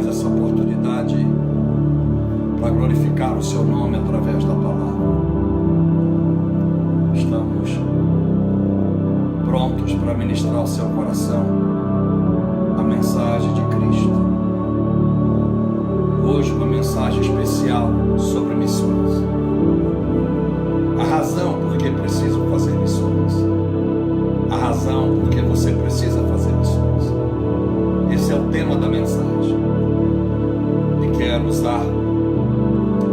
mais essa oportunidade para glorificar o seu nome através da palavra. Estamos prontos para ministrar ao seu coração a mensagem de Cristo. Hoje uma mensagem especial sobre missões. A razão por que preciso fazer missões. A razão por que você precisa fazer missões. Esse é o tema da mensagem. E quero usar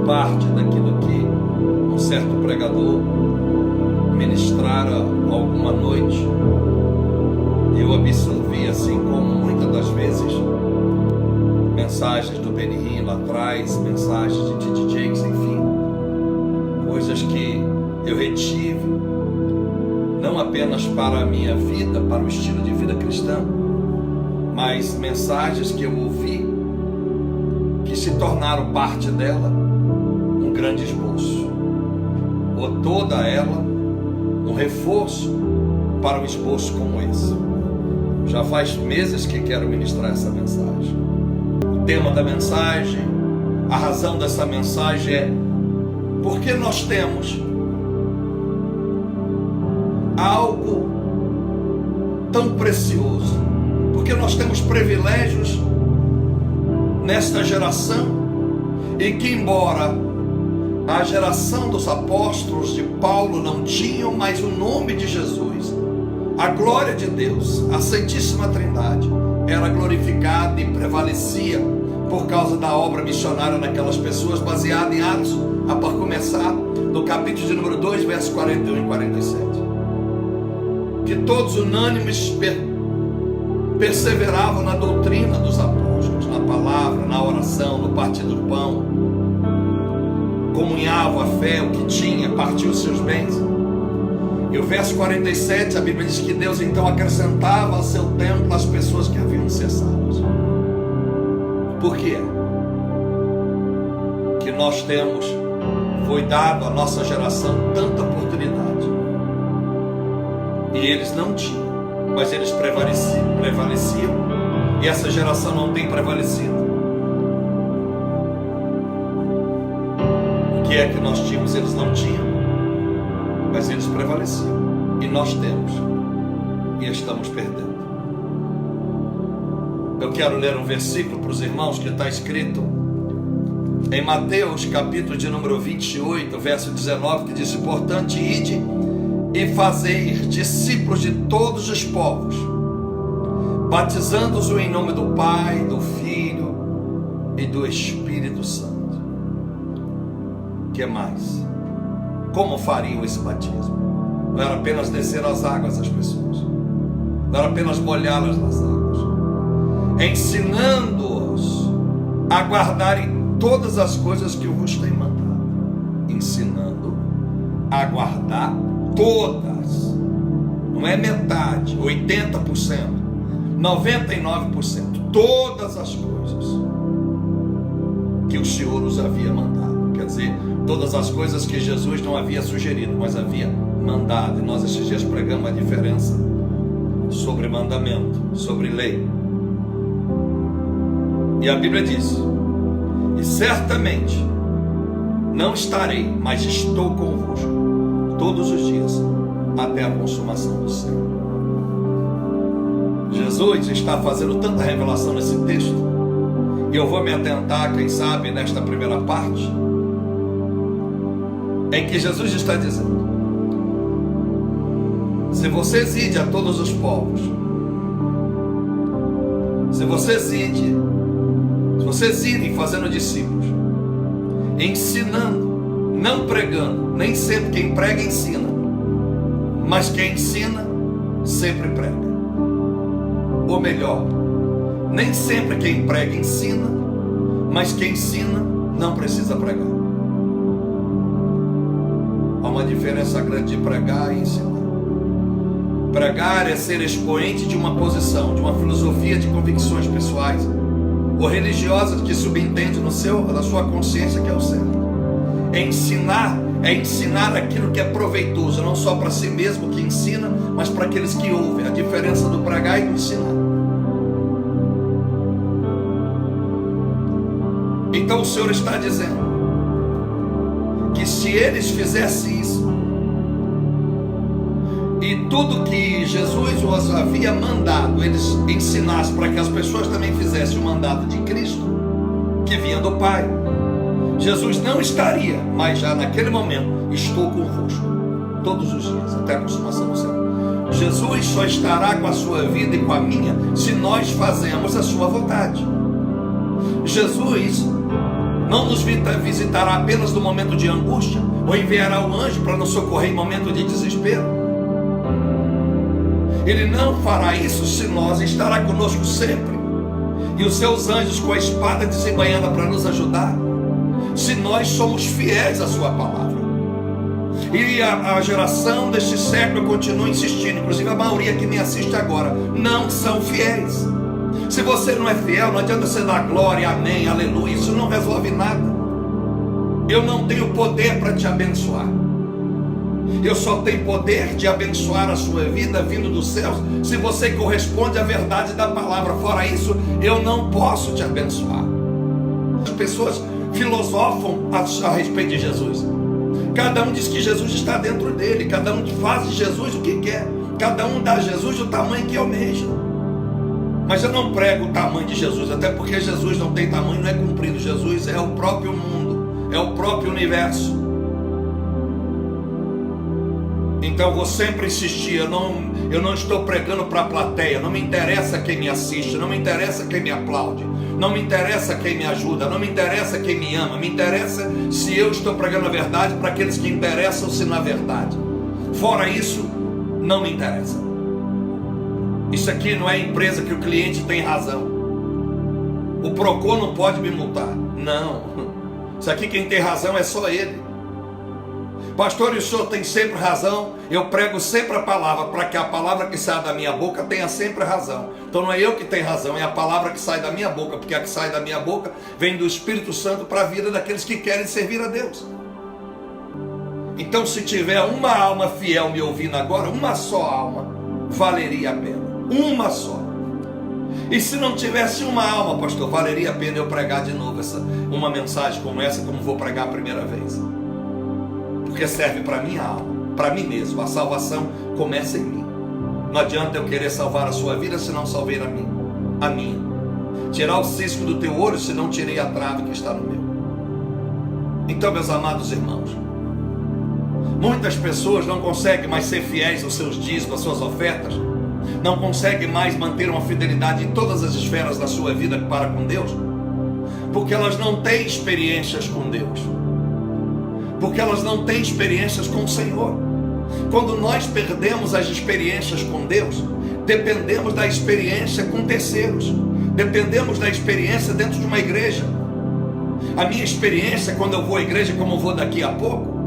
parte daquilo que um certo pregador ministrara alguma noite. Eu absorvi, assim como muitas das vezes, mensagens do Benny Hinn lá atrás, mensagens de T.D. Jakes, enfim, coisas que eu retive, não apenas para a minha vida, para o estilo de vida cristã, mas mensagens que eu ouvi, que se tornaram parte dela um grande esboço, ou toda ela um reforço para um esboço como esse. Já faz meses que quero ministrar essa mensagem. O tema da mensagem, a razão dessa mensagem é porque nós temos algo tão precioso, porque nós temos privilégios nesta geração, e que embora a geração dos apóstolos de Paulo não tinham mais o nome de Jesus, a glória de Deus, a Santíssima Trindade, era glorificada e prevalecia por causa da obra missionária naquelas pessoas, baseada em Atos, a para começar, no capítulo de número 2, versos 41 e 47. Que todos unânimes perseveravam na doutrina dos apóstolos, na palavra, na oração, no partir do pão, comunhavam a fé, o que tinha, partiu os seus bens. E o verso 47, a Bíblia diz que Deus então acrescentava ao seu templo as pessoas que haviam cessado. Por quê? Que nós temos, foi dado à nossa geração tanta oportunidade, e eles não tinham, mas eles prevaleciam, e essa geração não tem prevalecido. O que é que nós tínhamos, eles não tinham, mas eles prevaleciam, e nós temos, e estamos perdendo. Eu quero ler um versículo para os irmãos que está escrito em Mateus capítulo de número 28, verso 19, que diz: portanto, ide e fazei discípulos de todos os povos, batizando-os em nome do Pai, do Filho e do Espírito Santo. Que mais? Como fariam esse batismo? Não era apenas descer as águas às pessoas, não era apenas molhá-las nas águas, ensinando-os a guardarem todas as coisas que eu vos tenho mandado. Ensinando a guardar todas, não é metade, 80%, 99%, todas as coisas que o Senhor os havia mandado. Quer dizer, todas as coisas que Jesus não havia sugerido, mas havia mandado. E nós esses dias pregamos a diferença sobre mandamento, sobre lei. E a Bíblia diz: e certamente não estarei, mas estou convosco todos os dias, até a consumação do século. Jesus está fazendo tanta revelação nesse texto, e eu vou me atentar, quem sabe, nesta primeira parte, em que Jesus está dizendo: se vocês idem a todos os povos, se vocês irem fazendo discípulos, ensinando, não pregando, nem sempre quem prega ensina, mas quem ensina sempre prega. Ou melhor, nem sempre quem prega ensina, mas quem ensina não precisa pregar. Há uma diferença grande de pregar e ensinar. Pregar é ser expoente de uma posição, de uma filosofia, de convicções pessoais ou religiosas que subentende na sua consciência que é o certo. Ensinar é ensinar aquilo que é proveitoso, não só para si mesmo que ensina, mas para aqueles que ouvem. A diferença do pregar e do ensinar. Então o Senhor está dizendo que se eles fizessem isso, e tudo que Jesus os havia mandado, eles ensinassem para que as pessoas também fizessem o mandato de Cristo, que vinha do Pai, Jesus não estaria, mas já naquele momento, estou convosco, todos os dias, até a consumação do céu. Jesus só estará com a sua vida e com a minha, se nós fazemos a sua vontade. Jesus não nos visitará apenas no momento de angústia, ou enviará um anjo para nos socorrer em momento de desespero. Ele não fará isso se nós estará conosco sempre, e os seus anjos com a espada desembainhada para nos ajudar, se nós somos fiéis à sua palavra. E a geração deste século continua insistindo, inclusive a maioria que me assiste agora, não são fiéis. Se você não é fiel, não adianta você dar glória, amém, aleluia, isso não resolve nada. Eu não tenho poder para te abençoar. Eu só tenho poder de abençoar a sua vida vindo dos céus, se você corresponde à verdade da palavra. Fora isso, eu não posso te abençoar. As pessoas filosofam a respeito de Jesus. Cada um diz que Jesus está dentro dele, cada um faz de Jesus o que quer, cada um dá a Jesus o tamanho que almeja. Mas eu não prego o tamanho de Jesus, até porque Jesus não tem tamanho, não é comprido. Jesus é o próprio mundo, é o próprio universo. Então vou sempre insistir, eu não estou pregando para a plateia, não me interessa quem me assiste, não me interessa quem me aplaude, não me interessa quem me ajuda, não me interessa quem me ama, me interessa se eu estou pregando a verdade para aqueles que interessam-se na verdade. Fora isso, não me interessa. Isso aqui não é empresa que o cliente tem razão. O Procon não pode me multar, não. Isso aqui quem tem razão é só ele. Pastor, e o senhor tem sempre razão. Eu prego sempre a palavra, para que a palavra que sai da minha boca tenha sempre razão. Então não é eu que tenho razão, é a palavra que sai da minha boca, porque a que sai da minha boca vem do Espírito Santo para a vida daqueles que querem servir a Deus. Então se tiver uma alma fiel me ouvindo agora, uma só alma valeria a pena, uma só. E se não tivesse uma alma, pastor, valeria a pena eu pregar de novo uma mensagem como essa, como vou pregar a primeira vez. Porque serve para minha alma, para mim mesmo. A salvação começa em mim. Não adianta eu querer salvar a sua vida se não salvar a minha. Tirar o cisco do teu olho se não tirei a trave que está no meu. Então, meus amados irmãos, muitas pessoas não conseguem mais ser fiéis aos seus dízimos, às suas ofertas, não conseguem mais manter uma fidelidade em todas as esferas da sua vida para com Deus, porque elas não têm experiências com Deus, porque elas não têm experiências com o Senhor. Quando nós perdemos as experiências com Deus, dependemos da experiência com terceiros, dependemos da experiência dentro de uma igreja. A minha experiência quando eu vou à igreja, como eu vou daqui a pouco,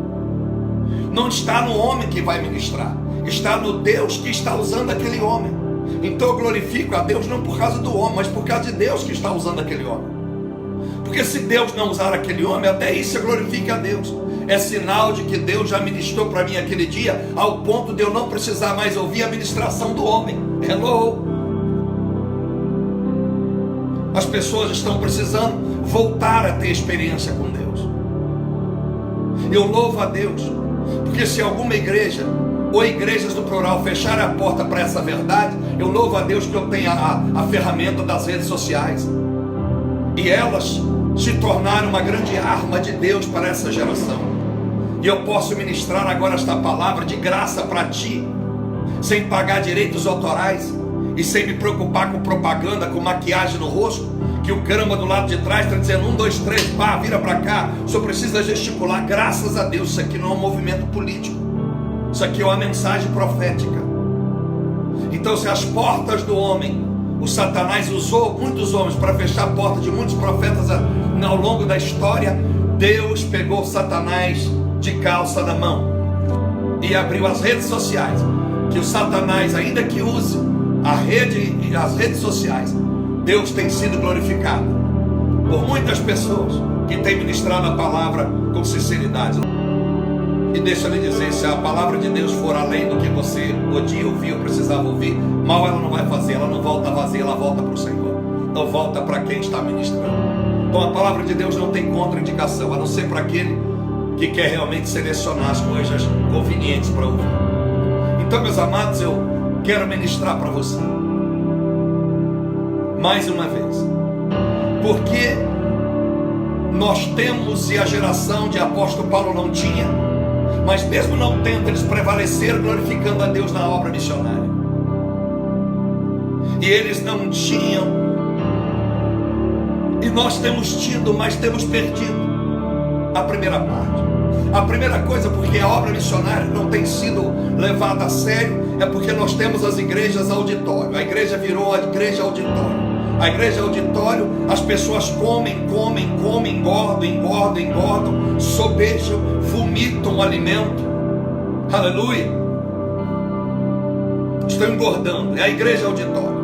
não está no homem que vai ministrar, está no Deus que está usando aquele homem. Então eu glorifico a Deus não por causa do homem, mas por causa de Deus que está usando aquele homem. Porque se Deus não usar aquele homem, até isso eu glorifico a Deus. É sinal de que Deus já ministrou para mim aquele dia, ao ponto de eu não precisar mais ouvir a ministração do homem. Hello! As pessoas estão precisando voltar a ter experiência com Deus. Eu louvo a Deus, porque se alguma igreja, ou igrejas do plural, fechar a porta para essa verdade, eu louvo a Deus que eu tenho a ferramenta das redes sociais. E elas se tornaram uma grande arma de Deus para essa geração. E eu posso ministrar agora esta palavra de graça para ti, sem pagar direitos autorais e sem me preocupar com propaganda, com maquiagem no rosto, que o caramba do lado de trás está dizendo 1, 2, 3, pá, vira para cá, só precisa gesticular. Graças a Deus, isso aqui não é um movimento político, isso aqui é uma mensagem profética. Então, se as portas do homem, o Satanás usou muitos homens para fechar a porta de muitos profetas ao longo da história, Deus pegou Satanás de calça na mão e abriu as redes sociais, que o Satanás, ainda que use a rede e as redes sociais, Deus tem sido glorificado por muitas pessoas que têm ministrado a palavra com sinceridade. E deixa eu lhe dizer, se a palavra de Deus for além do que você podia ouvir ou precisava ouvir, mal ela não vai fazer, ela não volta vazia, ela volta para o Senhor, não volta para quem está ministrando. Bom, a palavra de Deus não tem contraindicação, a não ser para aquele que quer realmente selecionar as coisas convenientes para ouvir. Então, meus amados, eu quero ministrar para você mais uma vez, porque nós temos, e a geração de apóstolo Paulo não tinha, mas mesmo não tendo, eles prevaleceram glorificando a Deus na obra missionária. E eles não tinham, e nós temos tido, mas temos perdido a primeira parte. A primeira coisa, porque a obra missionária não tem sido levada a sério, é porque nós temos as igrejas auditório. A igreja virou a igreja auditório. A igreja auditório, as pessoas comem, engordam, sobejam, vomitam o alimento. Aleluia. Estão engordando. É a igreja auditório.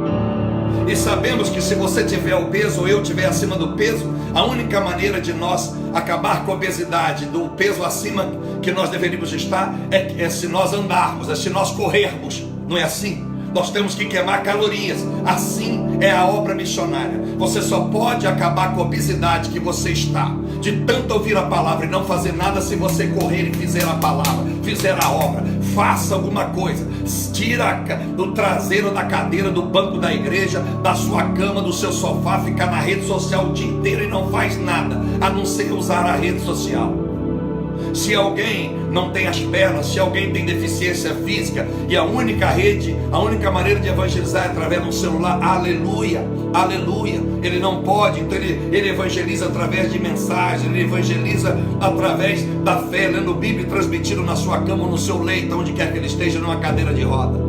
E sabemos que se você tiver obeso ou eu tiver acima do peso, a única maneira de nós acabar com a obesidade, do peso acima que nós deveríamos estar, é se nós andarmos, é se nós corrermos. Não é assim? Nós temos que queimar calorias. Assim é a obra missionária. Você só pode acabar com a obesidade que você está, de tanto ouvir a palavra e não fazer nada, se você correr e fizer a palavra, fizer a obra. Faça alguma coisa. Tira o traseiro da cadeira, do banco da igreja, da sua cama, do seu sofá, ficar na rede social o dia inteiro e não faz nada, a não ser usar a rede social. Se alguém não tem as pernas, se alguém tem deficiência física, e a única maneira de evangelizar é através de um celular, aleluia, aleluia, ele não pode, então ele evangeliza através de mensagens, ele evangeliza através da fé, lendo Bíblia e transmitindo na sua cama ou no seu leito, onde quer que ele esteja, numa cadeira de roda.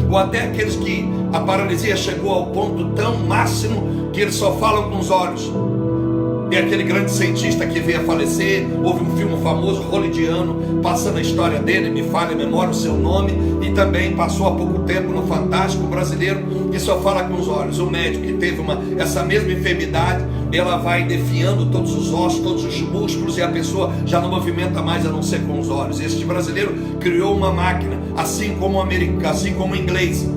Ou até aqueles que a paralisia chegou ao ponto tão máximo que eles só falam com os olhos. E aquele grande cientista que veio a falecer, houve um filme famoso, hollywoodiano, passando a história dele, me falha a memória o seu nome, e também passou há pouco tempo no Fantástico, brasileiro, que só fala com os olhos. O médico que teve essa mesma enfermidade, ela vai defiando todos os ossos, todos os músculos, e a pessoa já não movimenta mais a não ser com os olhos. Este brasileiro criou uma máquina, assim como o americano, assim como o inglês,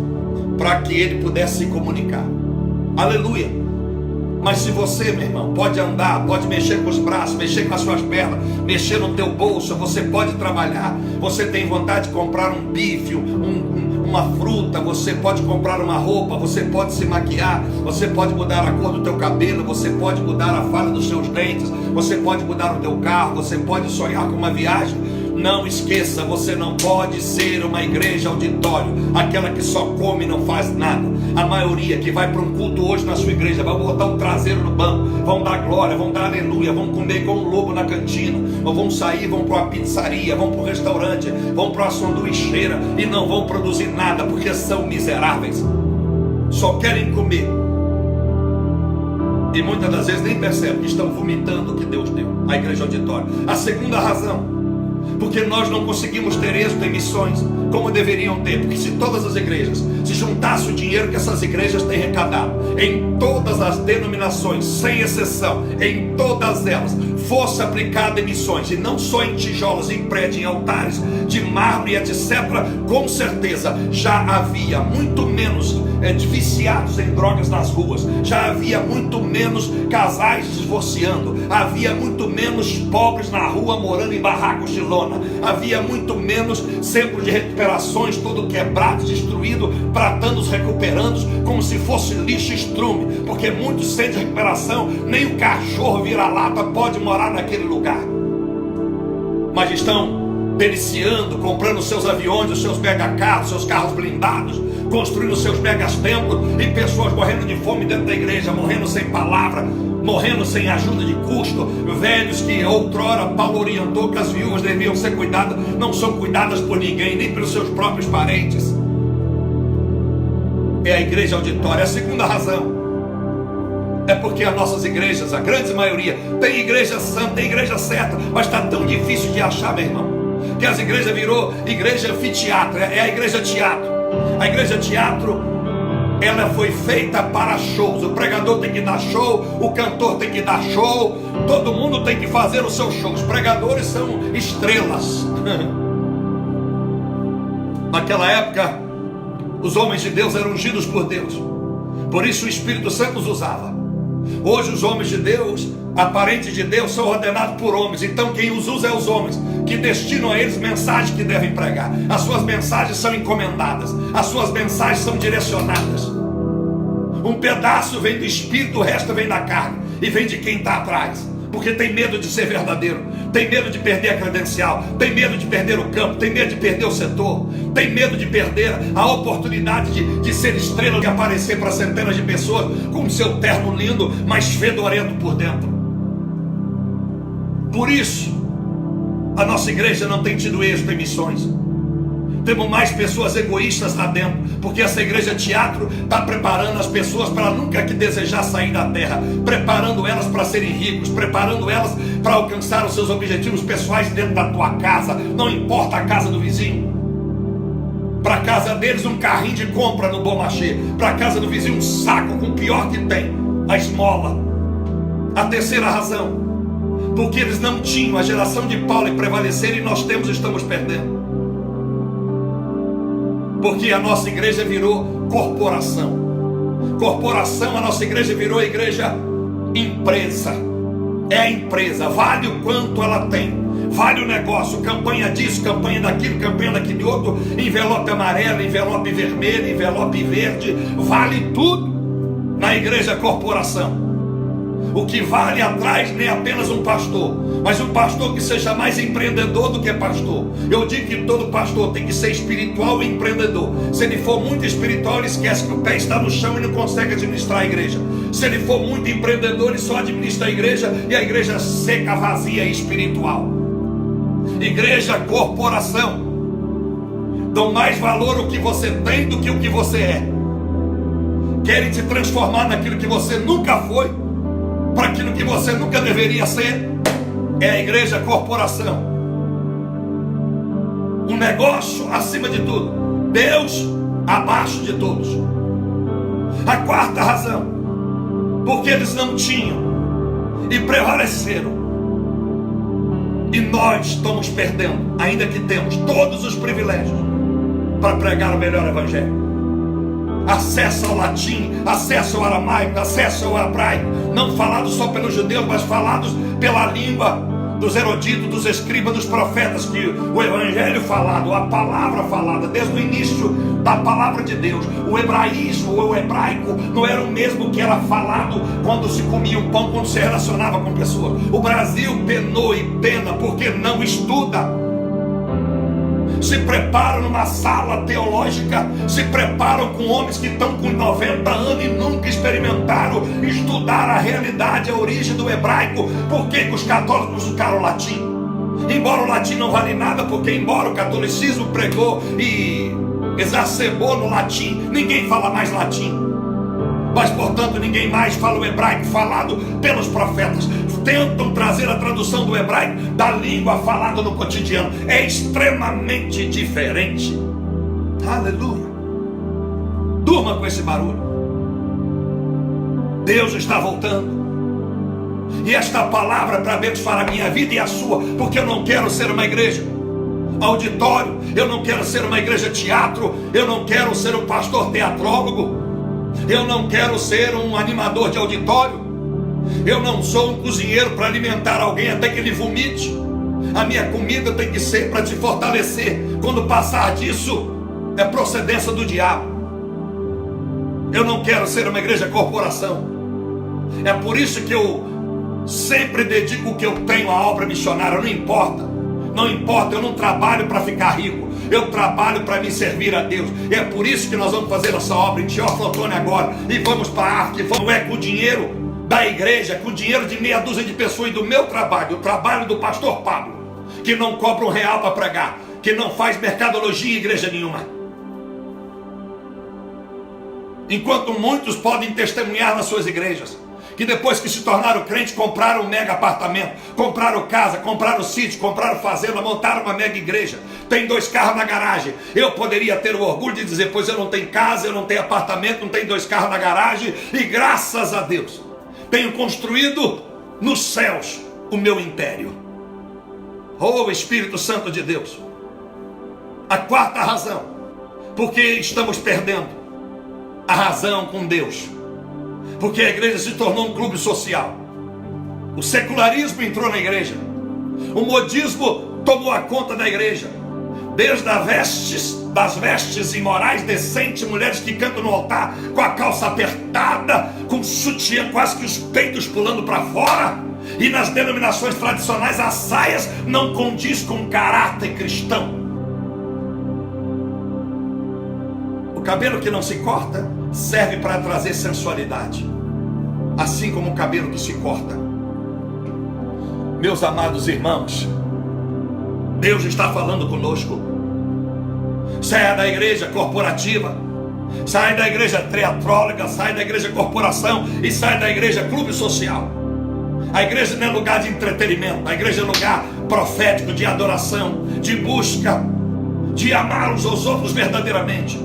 para que ele pudesse se comunicar. Aleluia. Mas se você, meu irmão, pode andar, pode mexer com os braços, mexer com as suas pernas, mexer no teu bolso, você pode trabalhar, você tem vontade de comprar um bife, uma fruta, você pode comprar uma roupa, você pode se maquiar, você pode mudar a cor do teu cabelo, você pode mudar a falha dos seus dentes, você pode mudar o teu carro, você pode sonhar com uma viagem. Não esqueça, você não pode ser uma igreja auditório, aquela que só come e não faz nada. A maioria que vai para um culto hoje na sua igreja, vai botar o traseiro no banco, vão dar glória, vão dar aleluia, vão comer com um lobo na cantina, ou vão sair, vão para uma pizzaria, vão para um restaurante, vão para uma sanduicheira e não vão produzir nada, porque são miseráveis, só querem comer. E muitas das vezes nem percebem que estão vomitando o que Deus deu. A igreja auditória. A segunda razão, porque nós não conseguimos ter êxito em missões como deveriam ter, porque se todas as igrejas se juntassem o dinheiro que essas igrejas têm arrecadado, em todas as denominações, sem exceção, em todas elas, fosse aplicado em missões, e não só em tijolos, em prédios, em altares de mármore, etc., com certeza já havia muito menos viciados em drogas nas ruas, já havia muito menos casais divorciando, havia muito menos pobres na rua morando em barracos de lona, havia muito menos centro de recuperações todo quebrado, destruído, tratando-os, recuperando-os como se fosse lixo e estrume, porque muitos centros de recuperação, nem o cachorro vira-lata pode morar naquele lugar, mas estão periciando, comprando seus aviões, os seus megacarros, seus carros blindados, construindo seus megas templos, e pessoas morrendo de fome dentro da igreja, morrendo sem palavra, morrendo sem ajuda de custo, velhos que outrora Paulo orientou que as viúvas deviam ser cuidadas, não são cuidadas por ninguém, nem pelos seus próprios parentes. É a igreja auditória. A segunda razão é porque as nossas igrejas, a grande maioria, tem igreja santa, tem igreja certa, mas está tão difícil de achar, meu irmão, que as igrejas virou igreja anfiteatro, é a igreja teatro. A igreja teatro, ela foi feita para shows. O pregador tem que dar show, o cantor tem que dar show, todo mundo tem que fazer o seu show. Os pregadores são estrelas. Naquela época, os homens de Deus eram ungidos por Deus, por isso o Espírito Santo os usava. Hoje os homens de Deus, aparentes de Deus, são ordenados por homens. Então quem os usa é os homens, que destinam a eles mensagens que devem pregar. As suas mensagens são encomendadas, as suas mensagens são direcionadas. Um pedaço vem do Espírito, o resto vem da carne, e vem de quem está atrás, porque tem medo de ser verdadeiro, tem medo de perder a credencial, tem medo de perder o campo, tem medo de perder o setor, tem medo de perder a oportunidade de ser estrela, de aparecer para centenas de pessoas com seu terno lindo, mas fedorento por dentro. Por isso a nossa igreja não tem tido êxito em missões. Temos mais pessoas egoístas lá dentro, porque essa igreja teatro está preparando as pessoas para nunca que desejar sair da terra, preparando elas para serem ricos, preparando elas para alcançar os seus objetivos pessoais dentro da tua casa, não importa a casa do vizinho. Para a casa deles um carrinho de compra no Bom Marché, para a casa do vizinho um saco com o pior que tem, a esmola. A terceira razão, porque eles não tinham a geração de Paulo em prevalecer, e nós temos e estamos perdendo. Porque a nossa igreja virou corporação. Corporação, a nossa igreja virou igreja empresa. É a empresa, vale o quanto ela tem, vale o negócio, campanha disso, campanha daquilo, campanha daquele outro, envelope amarelo, envelope vermelho, envelope verde, vale tudo na igreja corporação. O que vale atrás nem apenas um pastor, mas um pastor que seja mais empreendedor do que pastor. Eu digo que todo pastor tem que ser espiritual e empreendedor. Se ele for muito espiritual, ele esquece que o pé está no chão e não consegue administrar a igreja. Se ele for muito empreendedor, ele só administra a igreja, e a igreja seca, vazia e espiritual. Igreja, corporação, dão mais valor ao que você tem do que o que você é. Querem te transformar naquilo que você nunca foi, para aquilo que você nunca deveria ser. É a igreja corporação. Um negócio acima de tudo, Deus abaixo de todos. A quarta razão, porque eles não tinham e prevaleceram, e nós estamos perdendo, ainda que temos todos os privilégios para pregar o melhor evangelho. Acesso ao latim, acesso ao aramaico, acesso ao hebraico, não falado só pelos judeus, mas falados pela língua dos eruditos, dos escribas, dos profetas, que o evangelho falado, a palavra falada desde o início da palavra de Deus, o hebraísmo ou o hebraico não era o mesmo que era falado quando se comia um pão, quando se relacionava com pessoas. O Brasil penou e pena porque não estuda. Se preparam numa sala teológica, se preparam com homens que estão com 90 anos e nunca experimentaram estudar a realidade, a origem do hebraico. Por que os católicos buscaram o latim? Embora o latim não vale nada, porque embora o catolicismo pregou e exacerbou no latim, ninguém fala mais latim. Mas portanto ninguém mais fala o hebraico falado pelos profetas. Tentam trazer a tradução do hebraico da língua falada no cotidiano. É extremamente diferente. Aleluia. Durma com esse barulho. Deus está voltando. E esta palavra é para abençoar a minha vida e a sua, porque eu não quero ser uma igreja auditório, eu não quero ser uma igreja teatro, eu não quero ser um pastor teatrólogo, eu não quero ser um animador de auditório, eu não sou um cozinheiro para alimentar alguém até que ele vomite. A minha comida tem que ser para te fortalecer. Quando passar disso, é procedência do diabo. Eu não quero ser uma igreja corporação. É por isso que eu sempre dedico o que eu tenho à obra missionária. Não importa, não importa, eu não trabalho para ficar rico, eu trabalho para me servir a Deus. E é por isso que nós vamos fazer essa obra em Teófilo Otoni agora, e vamos para a África. Não é com o dinheiro da igreja, com o dinheiro de meia dúzia de pessoas e do meu trabalho, o trabalho do pastor Pablo, que não cobra R$1 para pregar, que não faz mercadologia em igreja nenhuma. Enquanto muitos podem testemunhar nas suas igrejas, que depois que se tornaram crentes, compraram um mega apartamento, compraram casa, compraram sítio, compraram fazenda, montaram uma mega igreja, tem 2 carros na garagem. Eu poderia ter o orgulho de dizer, pois eu não tenho casa, eu não tenho apartamento, não tenho 2 carros na garagem, e graças a Deus tenho construído nos céus o meu império. Oh, Espírito Santo de Deus. A quarta razão, porque estamos perdendo a razão com Deus. Porque a igreja se tornou um clube social. O secularismo entrou na igreja. O modismo tomou a conta da igreja. Desde das vestes imorais, decentes, mulheres que cantam no altar com a calça apertada, com o sutiã quase que os peitos pulando para fora. E nas denominações tradicionais as saias não condiz com o caráter cristão. O cabelo que não se corta serve para trazer sensualidade, assim como o cabelo que se corta. Meus amados irmãos, Deus está falando conosco. Saia da igreja corporativa, sai da igreja teatróloga, sai da igreja corporação e sai da igreja clube social. A igreja não é lugar de entretenimento, a igreja é lugar profético, de adoração, de busca, de amar uns aos outros verdadeiramente.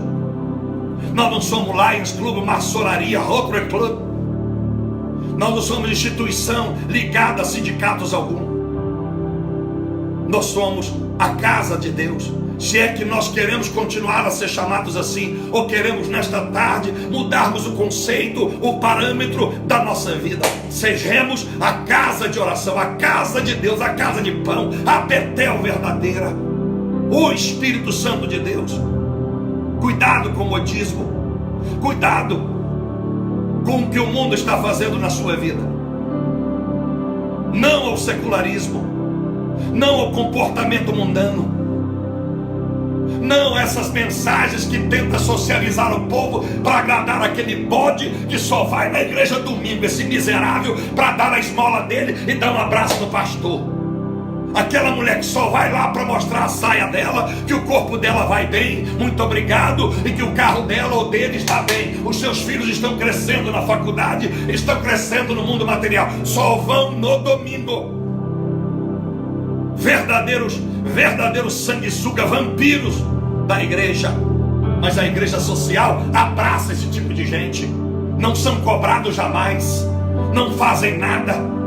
Nós não somos Lions Club, maçonaria, Rotary Club. Nós não somos instituição ligada a sindicatos algum. Nós somos a casa de Deus. Se é que nós queremos continuar a ser chamados assim, ou queremos nesta tarde mudarmos o conceito, o parâmetro da nossa vida. Sejamos a casa de oração, a casa de Deus, a casa de pão, a Betel verdadeira, o Espírito Santo de Deus. Cuidado com o modismo, cuidado com o que o mundo está fazendo na sua vida. Não ao secularismo, não ao comportamento mundano, não essas mensagens que tentam socializar o povo para agradar aquele bode que só vai na igreja domingo, esse miserável, para dar a esmola dele e dar um abraço no pastor. Aquela mulher que só vai lá para mostrar a saia dela, que o corpo dela vai bem, muito obrigado, e que o carro dela ou dele está bem. Os seus filhos estão crescendo na faculdade, estão crescendo no mundo material, só vão no domingo. Verdadeiros sanguessuga, vampiros da igreja. Mas a igreja social abraça esse tipo de gente. Não são cobrados jamais, não fazem nada,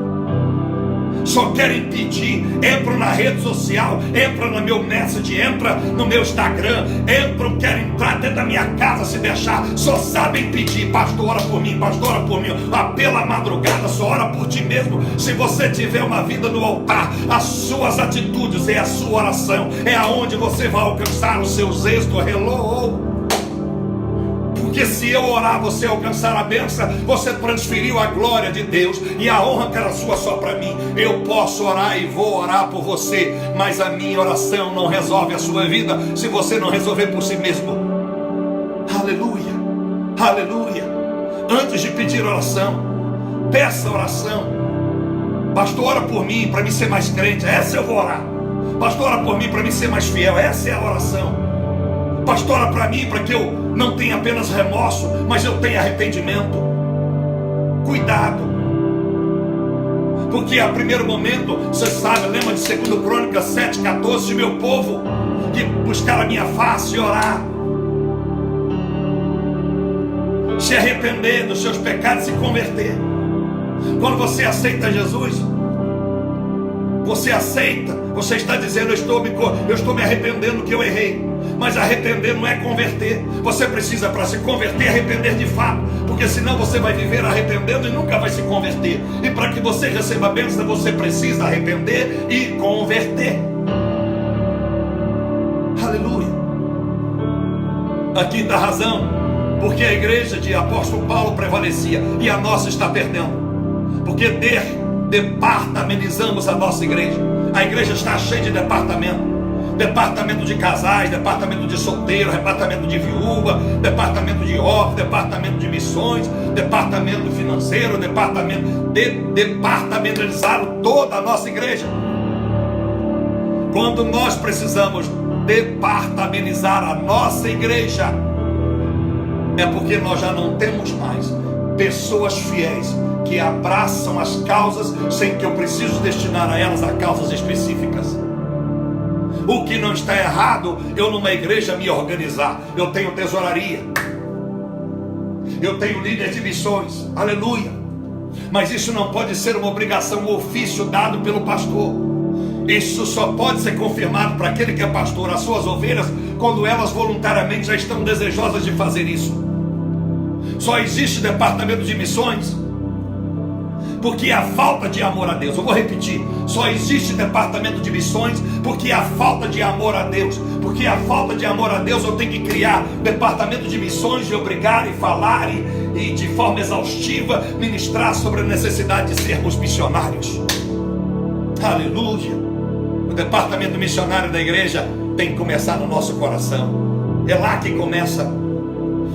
só querem pedir. Entram na rede social, entram no meu message, entra no meu Instagram, entram, querem entrar dentro da minha casa, se deixar, só sabem pedir. Pastor, ora por mim, pastor, ora por mim. Pela madrugada, só ora por ti mesmo. Se você tiver uma vida no altar, as suas atitudes é a sua oração, é aonde você vai alcançar os seus êxitos. Hello! Porque se eu orar, você alcançar a bênção, você transferiu a glória de Deus e a honra que era sua só para mim. Eu posso orar e vou orar por você, mas a minha oração não resolve a sua vida se você não resolver por si mesmo. Aleluia, aleluia. Antes de pedir oração, peça oração. Pastor, ora por mim para mim ser mais crente, essa eu vou orar. Pastor, ora por mim para mim ser mais fiel, essa é a oração. Pastor, ora para mim para que eu não tenha apenas remorso, mas eu tenha arrependimento. Cuidado, porque a primeiro momento, você sabe, lembra de 2 Crônicas 7,14, se meu povo que buscar a minha face e orar, se arrepender dos seus pecados e se converter. Quando você aceita Jesus, você aceita, você está dizendo, eu estou me arrependendo que eu errei. Mas arrepender não é converter. Você precisa, para se converter, arrepender de fato, porque senão você vai viver arrependendo e nunca vai se converter. E para que você receba a bênção, você precisa arrepender e converter. Aleluia. Aqui está a razão porque a igreja de apóstolo Paulo prevalecia e a nossa está perdendo, porque departamentizamos a nossa igreja. A igreja está cheia de departamento de casais, departamento de solteiro, departamento de viúva, departamento de obras, departamento de missões, departamento financeiro, departamentalizaram toda a nossa igreja. Quando nós precisamos departamentalizar a nossa igreja, é porque nós já não temos mais pessoas fiéis que abraçam as causas sem que eu preciso destinar a elas a causas específicas. O que não está errado eu numa igreja me organizar. Eu tenho tesouraria, eu tenho líder de missões, aleluia. Mas isso não pode ser uma obrigação, um ofício dado pelo pastor. Isso só pode ser confirmado para aquele que é pastor, as suas ovelhas, quando elas voluntariamente já estão desejosas de fazer isso. Só existe departamento de missões porque há falta de amor a Deus. Eu vou repetir: só existe departamento de missões porque há falta de amor a Deus. Porque há falta de amor a Deus, eu tenho que criar departamento de missões e obrigar e falar e de forma exaustiva ministrar sobre a necessidade de sermos missionários. Aleluia. O departamento missionário da igreja tem que começar no nosso coração. É lá que começa.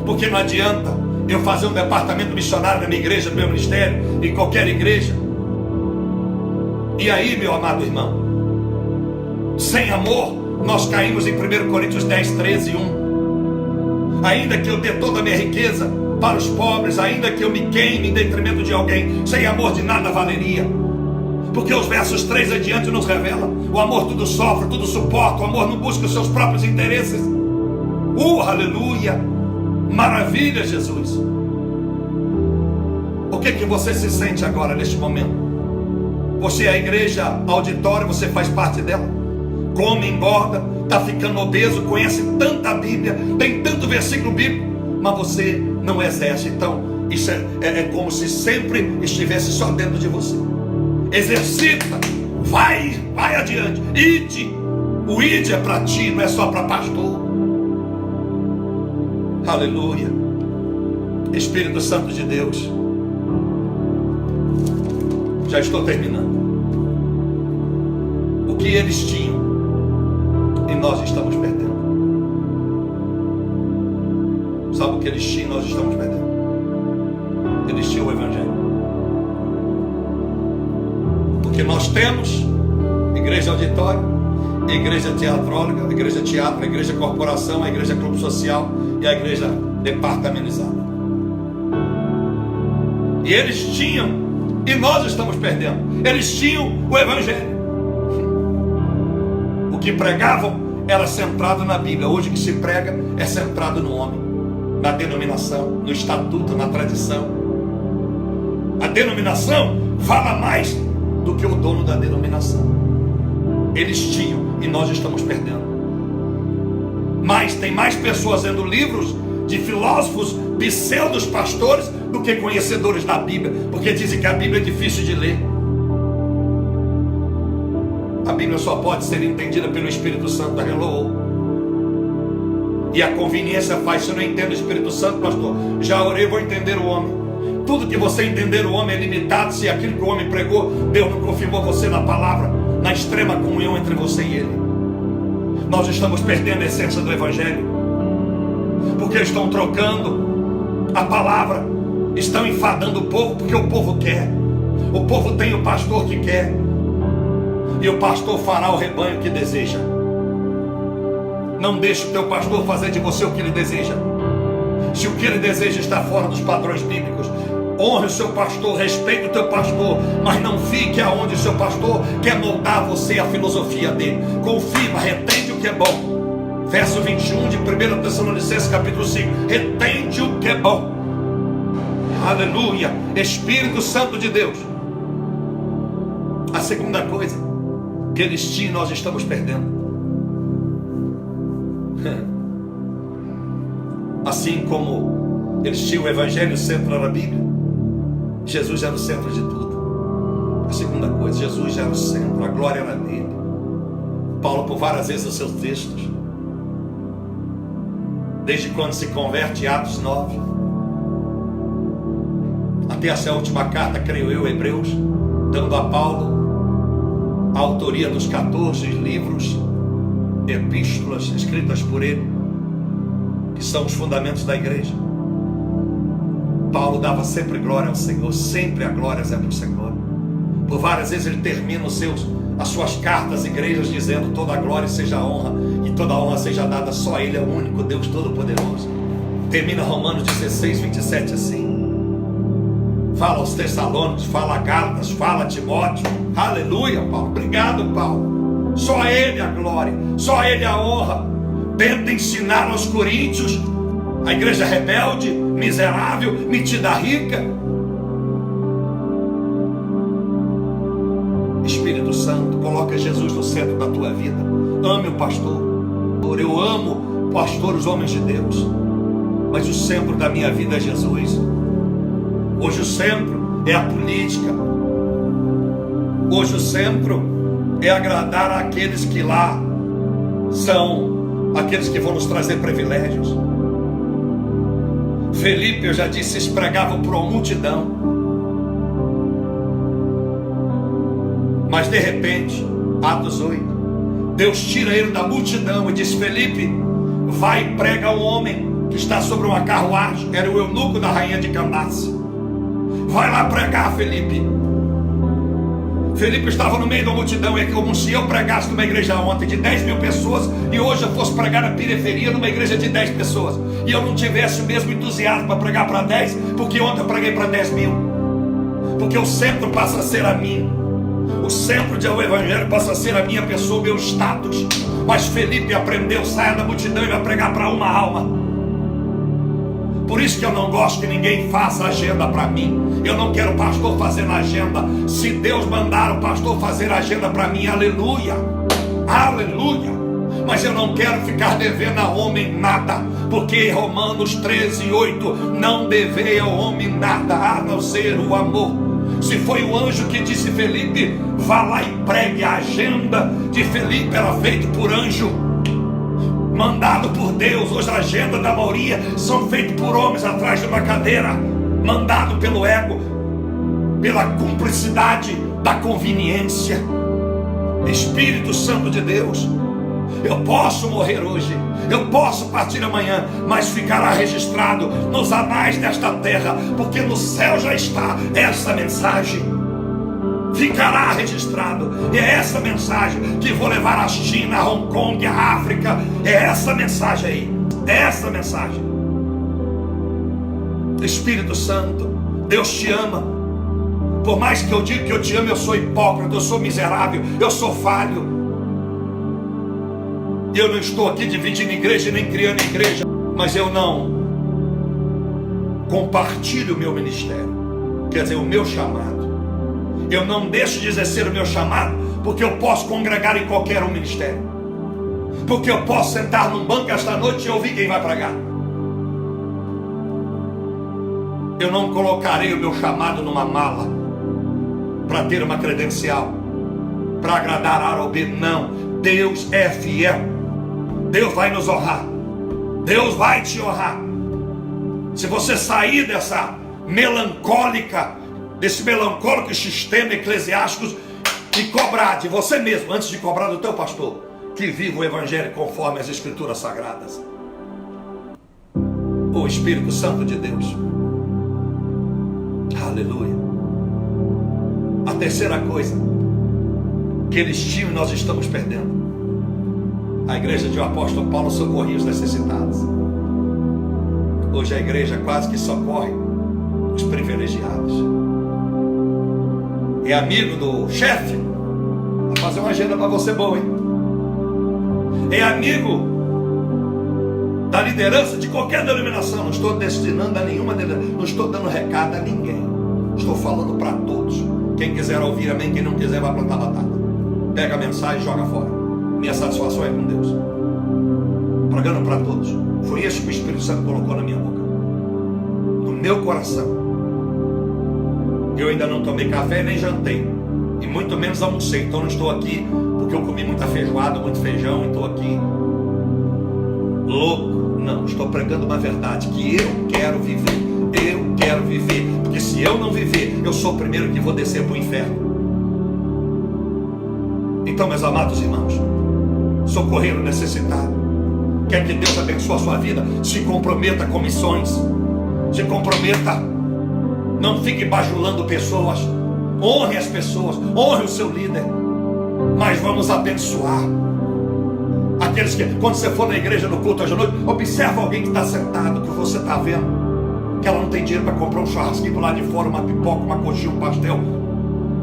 Porque não adianta eu fazer um departamento missionário na minha igreja, no meu ministério, em qualquer igreja. E aí, meu amado irmão, sem amor, nós caímos em 1 Coríntios 10, 13, 1. Ainda que eu dê toda a minha riqueza para os pobres, ainda que eu me queime em detrimento de alguém, sem amor de nada valeria. Porque os versos 3 adiante nos revelam: o amor tudo sofre, tudo suporta, o amor não busca os seus próprios interesses. Aleluia! Maravilha, Jesus. O que você se sente agora neste momento? Você é a igreja auditório, você faz parte dela. Come, engorda, está ficando obeso, conhece tanta Bíblia, tem tanto versículo bíblico, mas você não exerce. Então isso é como se sempre estivesse só dentro de você. Exercita, vai adiante, ide. O ide é para ti, não é só para pastor. Aleluia. Espírito Santo de Deus, já estou terminando. O que eles tinham e nós estamos perdendo. Sabe o que eles tinham e nós estamos perdendo? Eles tinham o Evangelho. Porque nós temos igreja auditório, igreja teatróloga, igreja teatro, igreja corporação, a igreja clube social e a igreja departamentalizada. E eles tinham e nós estamos perdendo. Eles tinham o Evangelho. O que pregavam era centrado na Bíblia. Hoje o que se prega é centrado no homem, na denominação, no estatuto, na tradição. A denominação fala mais do que o dono da denominação. Eles tinham e nós estamos perdendo. Mas tem mais pessoas lendo livros de filósofos, pseudos pastores, do que conhecedores da Bíblia, porque dizem que a Bíblia é difícil de ler. A Bíblia só pode ser entendida pelo Espírito Santo. Hello. E a conveniência faz: se eu não entendo o Espírito Santo, pastor, já orei, vou entender o homem. Tudo que você entender o homem é limitado se aquilo que o homem pregou, Deus não confirmou você na palavra, na extrema comunhão entre você e ele. Nós estamos perdendo a essência do Evangelho, porque estão trocando a palavra, estão enfadando o povo, porque o povo quer. O povo tem o pastor que quer, e o pastor fará o rebanho que deseja. Não deixe o teu pastor fazer de você o que ele deseja. Se o que ele deseja está fora dos padrões bíblicos, honre o seu pastor, respeite o teu pastor, mas não fique aonde o seu pastor quer moldar você, a filosofia dele. Confirma, retende o que é bom. Verso 21 de 1 Tessalonicenses capítulo 5. Retende o que é bom. Aleluia. Espírito Santo de Deus. A segunda coisa que eles tinham, nós estamos perdendo. Assim como eles tinham o Evangelho, centro era a Bíblia, Jesus era o centro de tudo. A segunda coisa, Jesus era o centro, a glória era nele. Paulo, por várias vezes nos seus textos, desde quando se converte, Atos 9, até essa última carta, creio eu, Hebreus, dando a Paulo a autoria dos 14 livros, epístolas escritas por ele, que são os fundamentos da igreja. Paulo dava sempre glória ao Senhor, sempre a glória é para o Senhor. Por várias vezes ele termina as suas cartas às igrejas dizendo: toda a glória seja a honra, e toda a honra seja dada só a Ele, é o único Deus Todo-Poderoso. Termina Romanos 16, 27 assim. Fala aos Tessalônicos, fala a Gálatas, fala a Timóteo. Aleluia, Paulo. Obrigado, Paulo. Só a Ele a glória, só a Ele a honra. Tenta ensinar aos coríntios, a igreja rebelde, miserável, metida rica. Espírito Santo, coloca Jesus no centro da tua vida. Ame o pastor. Eu amo, pastor, os homens de Deus, mas o centro da minha vida é Jesus. Hoje o centro é a política. Hoje o centro é agradar àqueles que lá são aqueles que vão nos trazer privilégios. Felipe, eu já disse, eles pregavam para uma multidão. Mas de repente, Atos 8, Deus tira ele da multidão e diz: Felipe, vai e prega ao homem que está sobre uma carruagem. Era o eunuco da rainha de Candace. Vai lá pregar, Felipe. Felipe estava no meio da multidão. É como se eu pregasse numa igreja ontem de 10 mil pessoas e hoje eu fosse pregar na periferia numa igreja de 10 pessoas, e eu não tivesse o mesmo entusiasmo para pregar para 10, porque ontem eu preguei para 10 mil. Porque o centro passa a ser a mim. O centro do evangelho passa a ser a minha pessoa, o meu status. Mas Felipe aprendeu: saia da multidão e vai pregar para uma alma. Por isso que eu não gosto que ninguém faça agenda para mim. Eu não quero o pastor fazendo agenda. Se Deus mandar o pastor fazer agenda para mim, aleluia, aleluia. Mas eu não quero ficar devendo a homem nada, porque Romanos 13:8, não devei ao homem nada a não ser o amor. Se foi o anjo que disse: Felipe, vá lá e pregue, a agenda de Felipe era feita por anjo, mandado por Deus. Hoje a agenda da maioria são feitas por homens atrás de uma cadeira, mandado pelo ego, pela cumplicidade da conveniência. Espírito Santo de Deus, eu posso morrer hoje, eu posso partir amanhã, mas ficará registrado nos anais desta terra, porque no céu já está essa mensagem. Ficará registrado. E é essa mensagem que vou levar à China, a Hong Kong, a África. É essa mensagem aí. É essa mensagem. Espírito Santo, Deus te ama. Por mais que eu diga que eu te amo, eu sou hipócrita, eu sou miserável, eu sou falho. E eu não estou aqui dividindo igreja nem criando igreja, mas eu não compartilho o meu ministério, quer dizer, o meu chamado. Eu não deixo de exercer o meu chamado, porque eu posso congregar em qualquer um ministério, porque eu posso sentar num banco esta noite e ouvir quem vai pregar. Eu não colocarei o meu chamado numa mala para ter uma credencial, para agradar A ou B. Não, Deus é fiel. Deus vai nos honrar. Deus vai te honrar. Se você sair desse melancólico sistema eclesiástico e cobrar de você mesmo, antes de cobrar do teu pastor, que viva o evangelho conforme as escrituras sagradas. O Espírito Santo de Deus. Aleluia. A terceira coisa que eles tinham e nós estamos perdendo: a igreja de o apóstolo Paulo socorria os necessitados. Hoje a igreja quase que socorre os privilegiados. É amigo do chefe, vai fazer uma agenda para você boa, hein? É amigo da liderança de qualquer denominação. Não estou destinando a nenhuma denominação, não estou dando recado a ninguém, estou falando para todos. Quem quiser ouvir, amém. Quem não quiser, vai plantar batata. Pega a mensagem e joga fora. Minha satisfação é com Deus. Pregando para todos. Foi isso que o Espírito Santo colocou na minha boca, no meu coração. Eu ainda não tomei café nem jantei, e muito menos almocei. Então não estou aqui porque eu comi muita feijoada, muito feijão, e estou aqui louco. Não, estou pregando uma verdade que eu quero viver. Eu quero viver, porque se eu não viver, eu sou o primeiro que vou descer para o inferno. Então, meus amados irmãos, socorrer o necessitado. Quer que Deus abençoe a sua vida? Se comprometa com missões. Se comprometa. Não fique bajulando pessoas. Honre as pessoas, honre o seu líder. Mas vamos abençoar aqueles que, quando você for na igreja no culto hoje à noite, observa alguém que está sentado, que você está vendo que ela não tem dinheiro para comprar um churrasquinho do lado de fora, uma pipoca, uma coxinha, um pastel.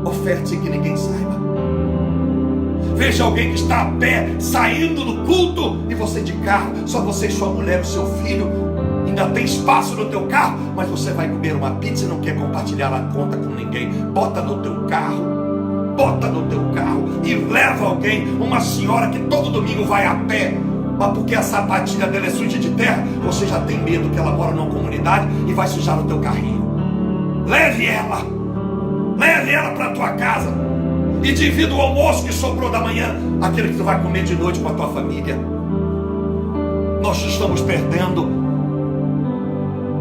Oferte sem que ninguém saiba. Veja alguém que está a pé, saindo do culto, e você de carro, só você e sua mulher, o seu filho. Ainda tem espaço no teu carro, mas você vai comer uma pizza e não quer compartilhar a conta com ninguém. Bota no teu carro e leva alguém, uma senhora que todo domingo vai a pé. mas porque a sapatilha dela é suja de terra, você já tem medo que ela mora numa comunidade e vai sujar o teu carrinho. Leve ela para a tua casa e divida o almoço que sobrou da manhã, aquele que tu vai comer de noite com a tua família. Nós estamos perdendo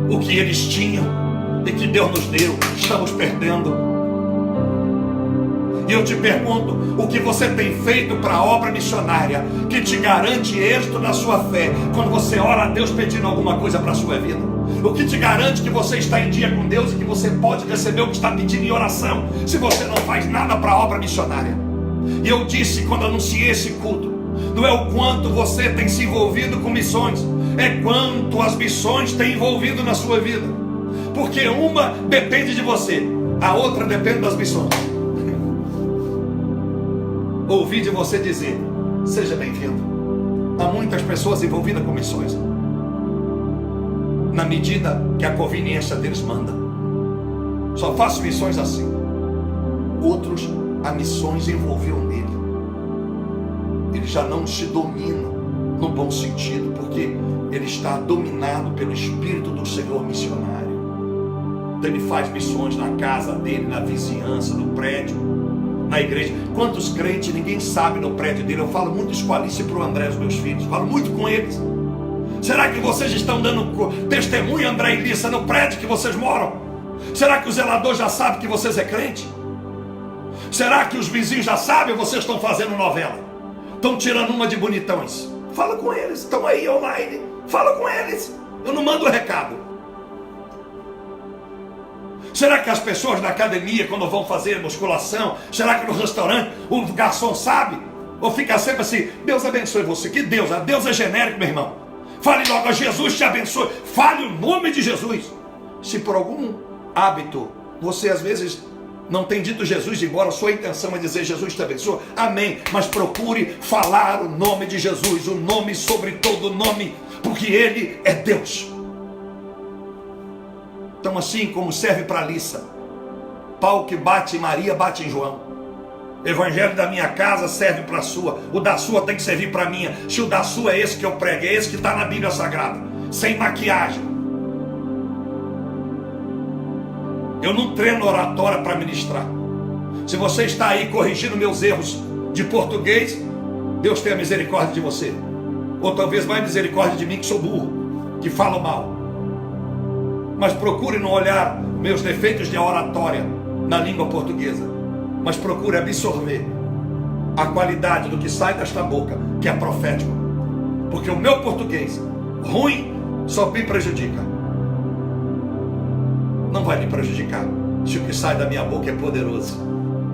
o que eles tinham e que Deus nos deu. Estamos perdendo. E eu te pergunto, o que você tem feito para a obra missionária que te garante êxito na sua fé, quando você ora a Deus pedindo alguma coisa para a sua vida? O que te garante que você está em dia com Deus e que você pode receber o que está pedindo em oração, se você não faz nada para a obra missionária? E eu disse quando anunciei esse culto, não é o quanto você tem se envolvido com missões, é quanto as missões têm envolvido na sua vida. Porque uma depende de você, a outra depende das missões. Ouvi de você dizer, seja bem-vindo. Há muitas pessoas envolvidas com missões, na medida que a conveniência deles manda. Só faço missões assim. Outros, as missões envolviam nele. Ele já não se domina no bom sentido, porque ele está dominado pelo Espírito do Senhor missionário. Então ele faz missões na casa dele, na vizinhança, no prédio, na igreja. Quantos crentes ninguém sabe no prédio dele? Eu falo muito isso com a Alice e para o André, os meus filhos. Falo muito com eles. Será que vocês estão dando testemunho, André e Lissa, no prédio que vocês moram? Será que o zelador já sabe que vocês é crente? Será que os vizinhos já sabem ou vocês estão fazendo novela? Estão tirando uma de bonitões? Fala com eles, estão aí online. Fala com eles. Eu não mando recado. Será que as pessoas na academia, quando vão fazer musculação, será que no restaurante o garçom sabe? Ou fica sempre assim, Deus abençoe você. Que Deus? Deus é genérico, meu irmão. Fale logo, Jesus te abençoe. Fale o nome de Jesus. Se por algum hábito você às vezes não tem dito Jesus, embora a sua intenção é dizer Jesus te abençoe, amém, mas procure falar o nome de Jesus, o nome sobre todo nome, porque Ele é Deus. Então assim como serve para Lissa, pau que bate em Maria, bate em João. Evangelho da minha casa serve para a sua, o da sua tem que servir para a minha. Se o da sua é esse que eu prego, é esse que está na Bíblia Sagrada, sem maquiagem. Eu não treino oratória para ministrar. Se você está aí corrigindo meus erros de português, Deus tenha misericórdia de você. Ou talvez mais misericórdia de mim, que sou burro, que falo mal. Mas procure não olhar meus defeitos de oratória na língua portuguesa, mas procure absorver a qualidade do que sai desta boca, que é profético. Porque o meu português ruim só me prejudica. Não vai me prejudicar se o que sai da minha boca é poderoso.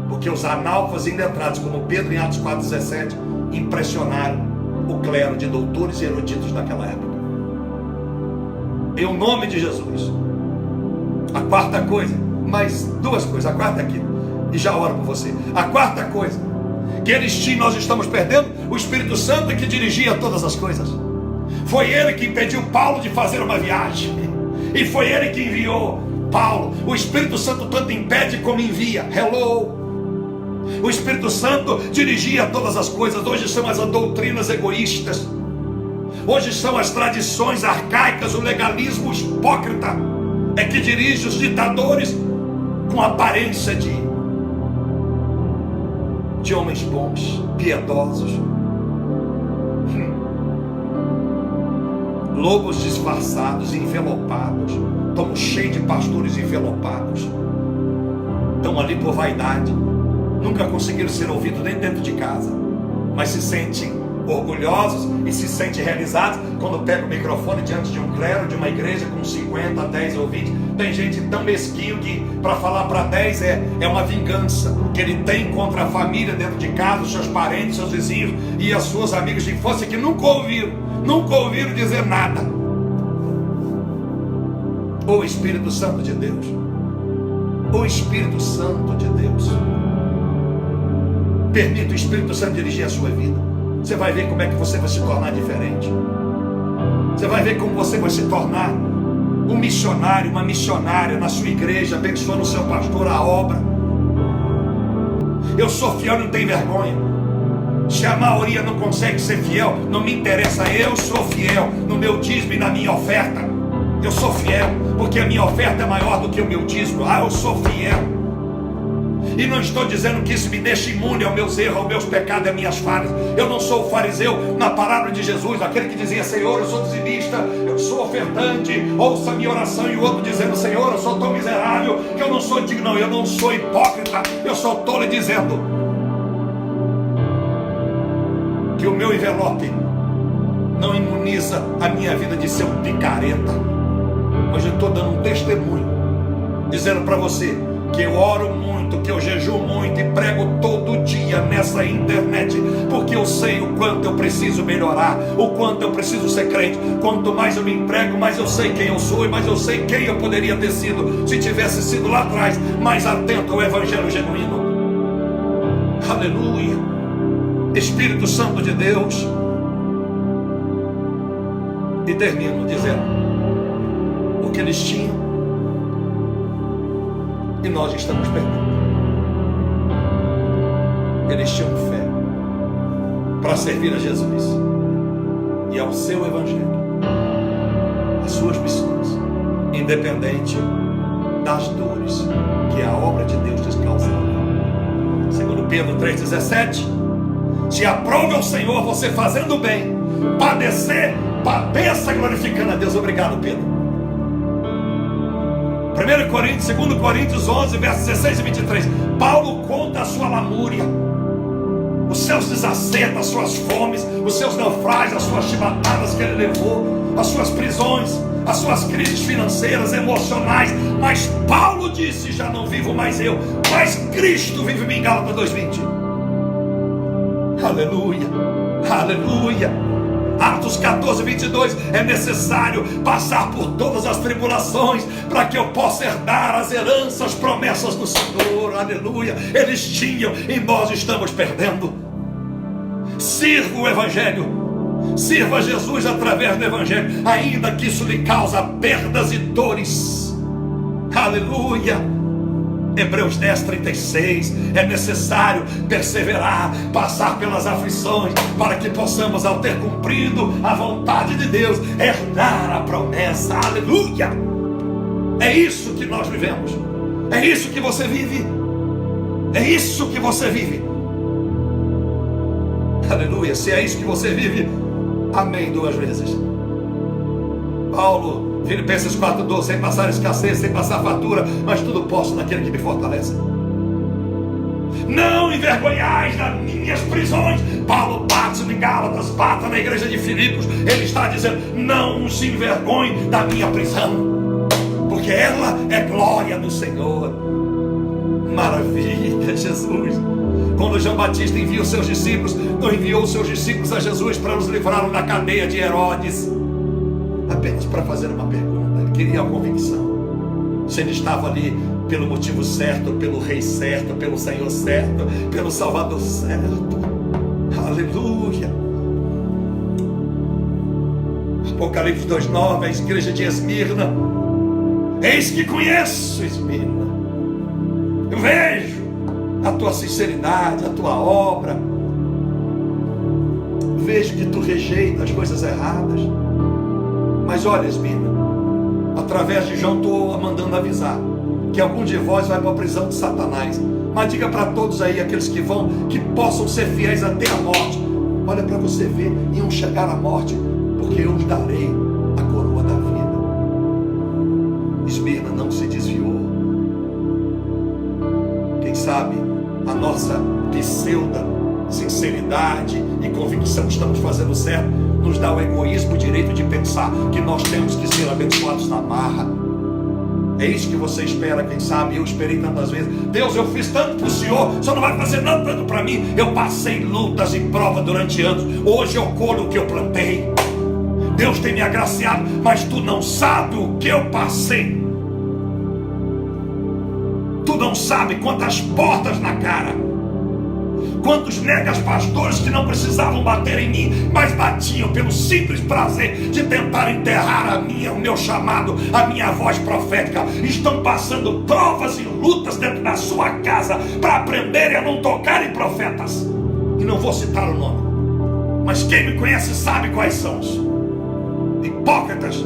Porque os analfabetos e iletrados, como Pedro em Atos 4,17, impressionaram o clero de doutores e eruditos daquela época. Em o nome de Jesus. A quarta coisa, mais duas coisas, a quarta é aqui, e já oro por você. A quarta coisa que eles tinham, nós estamos perdendo, o Espírito Santo é que dirigia todas as coisas. Foi ele que impediu Paulo de fazer uma viagem, e foi ele que enviou Paulo. O Espírito Santo tanto impede como envia. Hello. O Espírito Santo dirigia todas as coisas. Hoje são as doutrinas egoístas, hoje são as tradições arcaicas, o legalismo hipócrita é que dirige os ditadores com aparência de homens bons, piedosos. Lobos disfarçados, envelopados. Estamos cheios de pastores envelopados. Estão ali por vaidade. Nunca conseguiram ser ouvidos nem dentro de casa, mas se sentem orgulhosos e se sentem realizados quando pega o microfone diante de um clero, de uma igreja com 50, 10 ou 20. Tem gente tão mesquinho que para falar para 10 é uma vingança que ele tem contra a família dentro de casa, os seus parentes, seus vizinhos e as suas amigas de infância que nunca ouviram dizer nada. O Espírito Santo de Deus, o Espírito Santo de Deus, permita o Espírito Santo dirigir a sua vida. Você vai ver como é que você vai se tornar diferente. Você vai ver como você vai se tornar um missionário, uma missionária na sua igreja, abençoando o seu pastor, a obra. Eu sou fiel e não tenho vergonha. Se a maioria não consegue ser fiel, não me interessa, eu sou fiel no meu dízimo e na minha oferta. Eu sou fiel, porque a minha oferta é maior do que o meu dízimo. Eu sou fiel. E não estou dizendo que isso me deixa imune aos meus erros, aos meus pecados e às minhas falhas. Eu não sou o fariseu na palavra de Jesus, aquele que dizia: Senhor, eu sou dizimista, eu sou ofertante, ouça a minha oração. E o outro dizendo: Senhor, eu sou tão miserável que eu não sou digno. Não, eu não sou hipócrita, eu sou tolo dizendo que o meu envelope não imuniza a minha vida de ser um picareta. Mas eu estou dando um testemunho, dizendo para você que eu oro muito, que eu jejuo muito e prego todo dia nessa internet, porque eu sei o quanto eu preciso melhorar, o quanto eu preciso ser crente. Quanto mais eu me emprego, mais eu sei quem eu sou e mais eu sei quem eu poderia ter sido se tivesse sido lá atrás mais atento ao evangelho genuíno. Aleluia. Espírito Santo de Deus. E termino dizendo: o que eles tinham e nós estamos perdendo. Eles tinham fé para servir a Jesus e ao seu evangelho, às suas missões, independente das dores que a obra de Deus lhes causava. Segundo Pedro 3,17: se aprove ao Senhor você fazendo bem, padecer, padeça glorificando a Deus. Obrigado, Pedro. 1 Coríntios, 2 Coríntios 11, versos 16 e 23. Paulo conta a sua lamúria, os seus desacertos, as suas fomes, os seus naufrágios, as suas chibatadas que ele levou, as suas prisões, as suas crises financeiras, emocionais. Mas Paulo disse: já não vivo mais eu, mas Cristo vive em mim. Gálatas 2:20. Aleluia, aleluia. Atos 14:22, é necessário passar por todas as tribulações para que eu possa herdar as heranças, as promessas do Senhor. Aleluia. Eles tinham e nós estamos perdendo. Sirva o evangelho, sirva Jesus através do evangelho, ainda que isso lhe causa perdas e dores. Aleluia. Hebreus 10:36, é necessário perseverar, passar pelas aflições, para que possamos, ao ter cumprido a vontade de Deus, herdar a promessa. Aleluia. É isso que nós vivemos, é isso que você vive, é isso que você vive. Aleluia. Se é isso que você vive, amém 2 vezes. Paulo, Filipenses 4:12, sem passar escassez, sem passar fartura, mas tudo posso naquele que me fortalece. Não envergonhais das minhas prisões. Paulo bate em Gálatas, bate na igreja de Filipos. Ele está dizendo: não se envergonhe da minha prisão, porque ela é glória do Senhor. Maravilha, Jesus. Quando João Batista enviou seus discípulos, não enviou seus discípulos a Jesus para nos livrar da cadeia de Herodes, apenas para fazer uma pergunta. Ele queria a convicção se ele estava ali pelo motivo certo, pelo rei certo, pelo Senhor certo, pelo Salvador certo. Aleluia. Apocalipse 2:9, a igreja de Esmirna: eis que conheço, Esmirna, eu vejo a tua sinceridade, a tua obra, vejo que tu rejeita as coisas erradas. Mas olha, Esmirna, através de João estou mandando avisar que algum de vós vai para a prisão de Satanás. Mas diga para todos aí, aqueles que vão, que possam ser fiéis até a morte. Olha para você ver, iam chegar à morte, porque eu os darei a coroa da vida. Esmirna não se desviou. Quem sabe a nossa pseudo sinceridade e convicção, estamos fazendo certo, nos dá o egoísmo, o direito de pensar que nós temos que ser abençoados na marra. É isso que você espera, quem sabe. Eu esperei tantas vezes. Deus, eu fiz tanto para o Senhor, o Senhor não vai fazer nada tanto para mim. Eu passei lutas e provas durante anos, hoje eu colho o que eu plantei. Deus tem me agraciado, mas tu não sabe o que eu passei. Tu não sabe quantas portas na cara, quantos negas pastores que não precisavam bater em mim, mas batiam pelo simples prazer de tentar enterrar o meu chamado, a minha voz profética. Estão passando provas e lutas dentro da sua casa para aprenderem a não tocar em profetas. e não vou citar o nome, mas quem me conhece sabe quais são os hipócritas,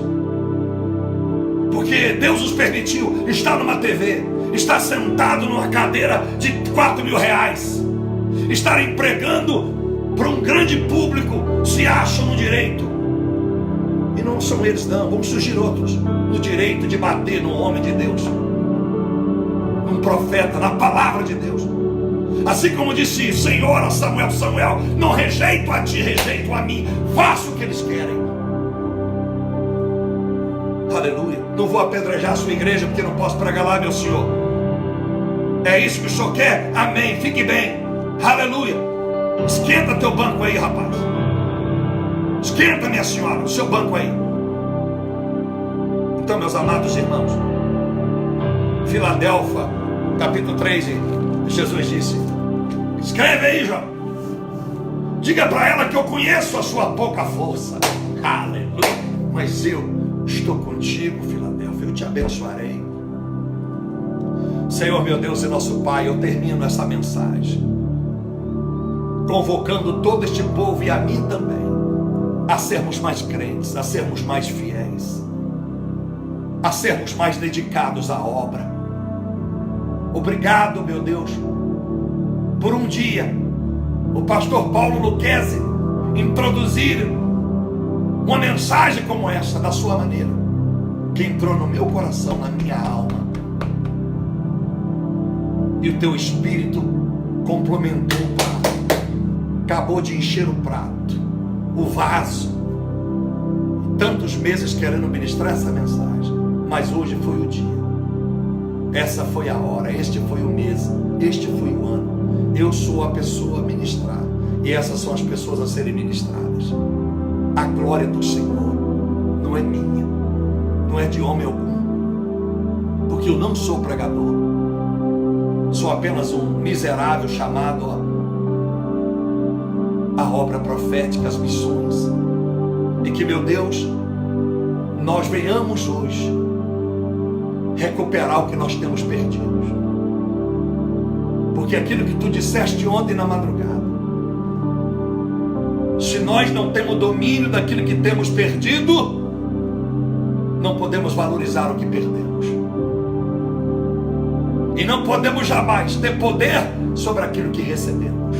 porque Deus os permitiu estar numa TV, estar sentado numa cadeira de 4 mil reais, estarem pregando para um grande público, se acham no direito, e não são eles não, vão surgir outros no direito de bater no homem de Deus, num profeta, na palavra de Deus. Assim como disse Senhor a Samuel: Samuel, não rejeito a ti, rejeito a mim, faço o que eles querem. Aleluia. Não vou apedrejar a sua igreja porque não posso pregar lá, meu Senhor. É isso que o Senhor quer? Amém, fique bem. Aleluia. Esquenta teu banco aí, rapaz. Esquenta, minha senhora, o seu banco aí. Então, meus amados irmãos, Filadélfia, capítulo 3, Jesus disse: escreve aí, João. Diga para ela que eu conheço a sua pouca força. Aleluia. Mas eu estou contigo, Filadélfia, eu te abençoarei. Senhor, meu Deus e nosso Pai, eu termino essa mensagem convocando todo este povo e a mim também a sermos mais crentes, a sermos mais fiéis, a sermos mais dedicados à obra. Obrigado, meu Deus, por um dia o pastor Paulo Lucchesi introduzir uma mensagem como essa, da sua maneira, que entrou no meu coração, na minha alma, e o teu Espírito complementou o prato, acabou de encher o prato, o vaso. Tantos meses querendo ministrar essa mensagem, mas hoje foi o dia, essa foi a hora, este foi o mês, este foi o ano. Eu sou a pessoa a ministrar, e essas são as pessoas a serem ministradas. A glória do Senhor não é minha, não é de homem algum, porque eu não sou pregador, sou apenas um miserável chamado a obra profética, as missões. E que, meu Deus, nós venhamos hoje recuperar o que nós temos perdido, porque aquilo que tu disseste ontem na madrugada, se nós não temos domínio daquilo que temos perdido, não podemos valorizar o que perdemos, e não podemos jamais ter poder sobre aquilo que recebemos.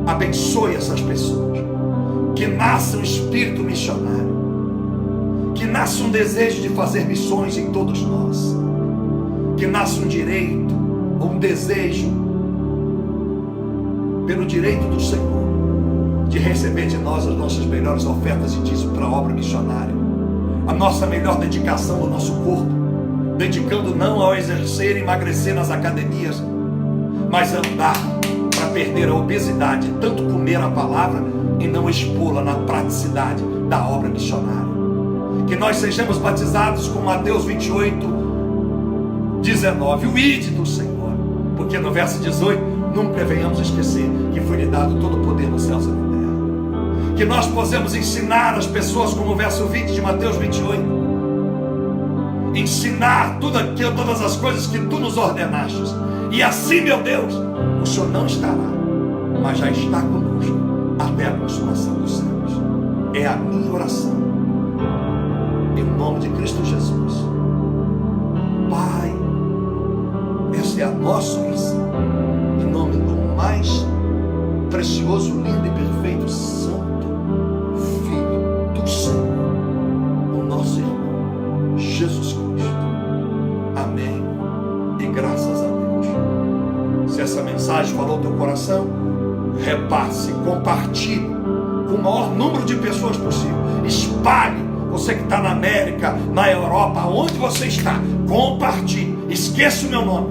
Abençoe essas pessoas, que nasça um espírito missionário, que nasça um desejo de fazer missões em todos nós, que nasça um direito, um desejo pelo direito do Senhor de receber de nós as nossas melhores ofertas e dízimos para a obra missionária, a nossa melhor dedicação ao nosso corpo, dedicando não ao exercer e emagrecer nas academias, mas andar para perder a obesidade, tanto comer a palavra e não expô-la na praticidade da obra missionária. Que nós sejamos batizados com Mateus 28:19, o ide do Senhor, porque no verso 18 nunca venhamos esquecer que foi lhe dado todo o poder nos céus e na terra. Que nós possamos ensinar as pessoas, como o verso 20 de Mateus 28, ensinar todas as coisas que tu nos ordenaste, e assim, meu Deus, o Senhor não estará, mas já está conosco até a consumação dos céus. É a minha oração, em nome de Cristo Jesus. Pai, essa é a nossa oração, em nome do mais precioso, lindo e perfeito Santo Filho do Senhor, o nosso irmão Jesus Cristo. Amém e graças a Deus. Se essa mensagem falou ao teu coração, repasse, compartilhe com o maior número de pessoas possível. Espalhe. Você que está na América, na Europa, onde você está, compartilhe. Esqueça o meu nome.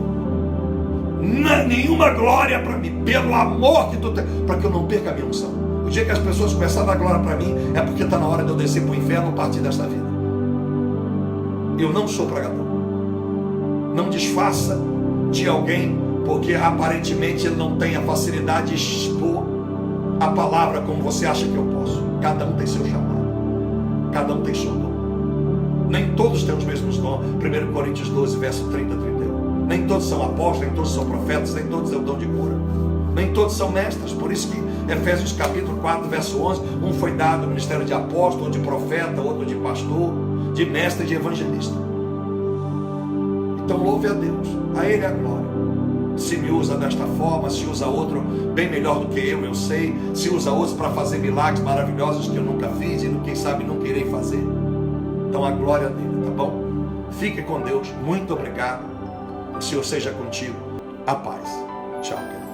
Nenhuma glória para mim, pelo amor que tu tem, para que eu não perca a minha unção. O dia que as pessoas começarem a dar glória para mim, é porque está na hora de eu descer para o inferno a partir desta vida. Eu não sou pregador. Não desfaça de alguém porque aparentemente ele não tem a facilidade de expor a palavra como você acha que eu posso. Cada um tem seu chamado, cada um tem seu dom. Nem todos têm os mesmos dons. 1 Coríntios 12, verso 30 a 31. Nem todos são apóstolos, nem todos são profetas, nem todos têm o dom de cura. Nem todos são mestres, por isso que Efésios capítulo 4, verso 11, um foi dado o ministério de apóstolo, outro de profeta, outro de pastor, de mestre e de evangelista. Então louve a Deus, a Ele a glória. Se me usa desta forma, se usa outro bem melhor do que eu sei, se usa outros para fazer milagres maravilhosos que eu nunca fiz e quem sabe nunca irei fazer. Então a glória dele, tá bom? Fique com Deus, muito obrigado. O Senhor seja contigo. A paz. Tchau.